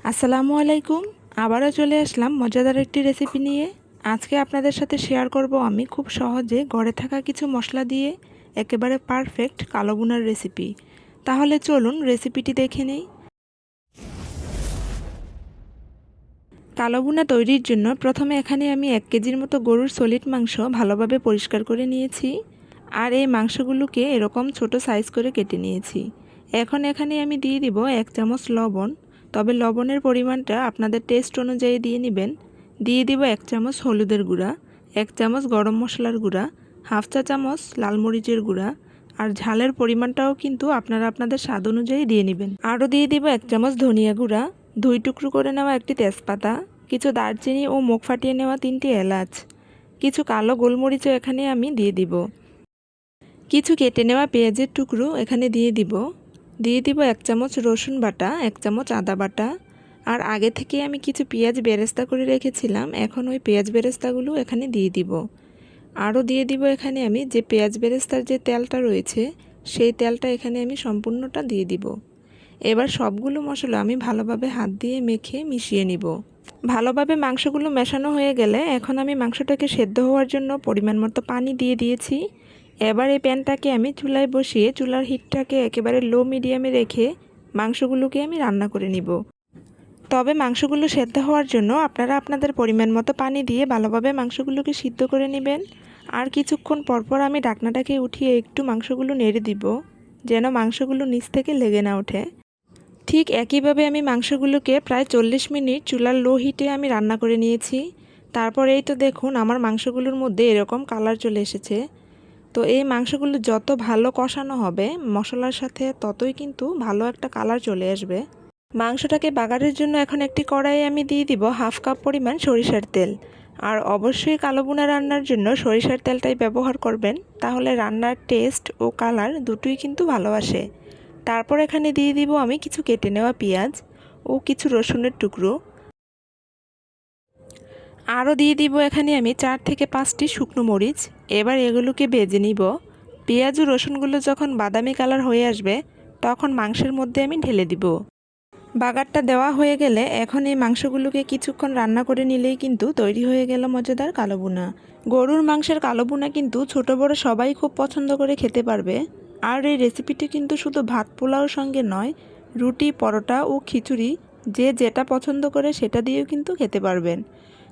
আসসালামু আলাইকুম। আবারও চলে আসলাম মজাদার একটি রেসিপি নিয়ে। আজকে আপনাদের সাথে শেয়ার করব আমি খুব সহজে ঘরে থাকা কিছু মশলা দিয়ে একেবারে পারফেক্ট কালো ভুনার রেসিপি। তাহলে চলুন রেসিপিটি দেখে নেই। কালো ভুনা তৈরির জন্য প্রথমে এখানে আমি 1 কেজির মতো গরুর সলিড মাংস ভালোভাবে পরিষ্কার করে নিয়েছি। আর এই মাংসগুলোকে এরকম ছোট সাইজ করে কেটে নিয়েছি। এখন এখানে আমি দিয়ে দিব 1 চামচ লবণ। তবে লবণের পরিমাণটা আপনাদের টেস্ট অনুযায়ী দিয়ে নেবেন। দিয়ে দিব 1 চামচ হলুদের গুঁড়া, 1 চামচ গরম মশলার গুঁড়া, হাফ চা চামচ লাল মরিচের গুঁড়া। আর ঝালের পরিমাণটাও কিন্তু আপনারা আপনাদের স্বাদ অনুযায়ী দিয়ে নেবেন। আরও দিয়ে দিব 1 চামচ ধনিয়া গুঁড়া, 2 টুকরো করে নেওয়া একটি তেজপাতা, কিছু দারচিনি ও মুখ ফাটিয়ে নেওয়া 3টি এলাচ, কিছু কালো গোলমরিচও এখানে আমি দিয়ে দিব। কিছু কেটে নেওয়া পেঁয়াজের টুকরো এখানে দিয়ে দিব। 1 চামচ রসুন বাটা, 1 চামচ আদা বাটা। আর আগে থেকে আমি কিছু পেঁয়াজ বেরেস্তা করে রেখেছিলাম, এখন ওই পেঁয়াজ বেরেস্তাগুলো এখানে দিয়ে দিব। আরও দিয়ে দিব এখানে আমি যে পেঁয়াজ বেরেস্তার যে তেলটা রয়েছে সেই তেলটা এখানে আমি সম্পূর্ণটা দিয়ে দিব। এবার সবগুলো মশলা আমি ভালোভাবে হাত দিয়ে মেখে মিশিয়ে নিব। ভালোভাবে মাংসগুলো মেশানো হয়ে গেলে এখন আমি মাংসটাকে সেদ্ধ হওয়ার জন্য পরিমাণ মতো পানি দিয়ে দিয়েছি। এবার এই প্যানটাকে আমি চুলায় বসিয়ে চুলার হিটটাকে একেবারে লো মিডিয়ামে রেখে মাংসগুলোকে আমি রান্না করে নিব। তবে মাংসগুলো সেদ্ধ হওয়ার জন্য আপনারা আপনাদের পরিমাণ মতো পানি দিয়ে ভালোভাবে মাংসগুলোকে সিদ্ধ করে নেবেন। আর কিছুক্ষণ পরপর আমি ঢাকনাটাকে উঠিয়ে একটু মাংসগুলো নেড়ে দিব, যেন মাংসগুলো নিচ থেকে লেগে না ওঠে। ঠিক একইভাবে আমি মাংসগুলোকে প্রায় 40 মিনিট চুলার লো হিটে আমি রান্না করে নিয়েছি। তারপর এই তো দেখুন আমার মাংসগুলোর মধ্যে এরকম কালার চলে এসেছে। তো এই মাংসগুলো যত ভালো কষানো হবে মশলার সাথে ততই কিন্তু ভালো একটা কালার চলে আসবে। মাংসটাকে বাগারের জন্য এখন একটি কড়াইয়ে আমি দিয়ে দিব হাফ কাপ পরিমাণ সরিষার তেল। আর অবশ্যই কালো ভুনা রান্নার জন্য সরিষার তেলটাই ব্যবহার করবেন, তাহলে রান্নার টেস্ট ও কালার দুটোই কিন্তু ভালো আসে। তারপর এখানে দিয়ে দিব আমি কিছু কেটে নেওয়া পেঁয়াজ ও কিছু রসুনের টুকরো। আরও দিয়ে দিব এখানে আমি 4 থেকে 5টি শুকনো মরিচ। এবার এগুলোকে ভেজে নিব। পেঁয়াজ ও রসুনগুলো যখন বাদামি কালার হয়ে আসবে তখন মাংসের মধ্যে আমি ঢেলে দিব। বাগারটা দেওয়া হয়ে গেলে এখন এই মাংসগুলোকে কিছুক্ষণ রান্না করে নিলেই কিন্তু তৈরি হয়ে গেল মজাদার কালো ভুনা। গরুর মাংসের কালো ভুনা কিন্তু ছোট বড় সবাই খুব পছন্দ করে খেতে পারবে। আর এই রেসিপিটি কিন্তু শুধু ভাত পোলাওর সঙ্গে নয়, রুটি, পরোটা ও খিচুড়ি যে যেটা পছন্দ করে সেটা দিয়েও কিন্তু খেতে পারবেন।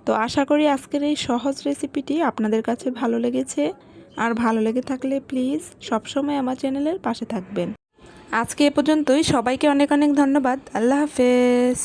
তো আশা করি আজকের এই সহজ রেসিপিটি আপনাদের কাছে ভালো লেগেছে। আর ভালো লেগে থাকলে প্লিজ সবসময় আমার চ্যানেলের পাশে থাকবেন। আজকে এ পর্যন্তই। সবাইকে অনেক অনেক ধন্যবাদ। আল্লাহ হাফেজ।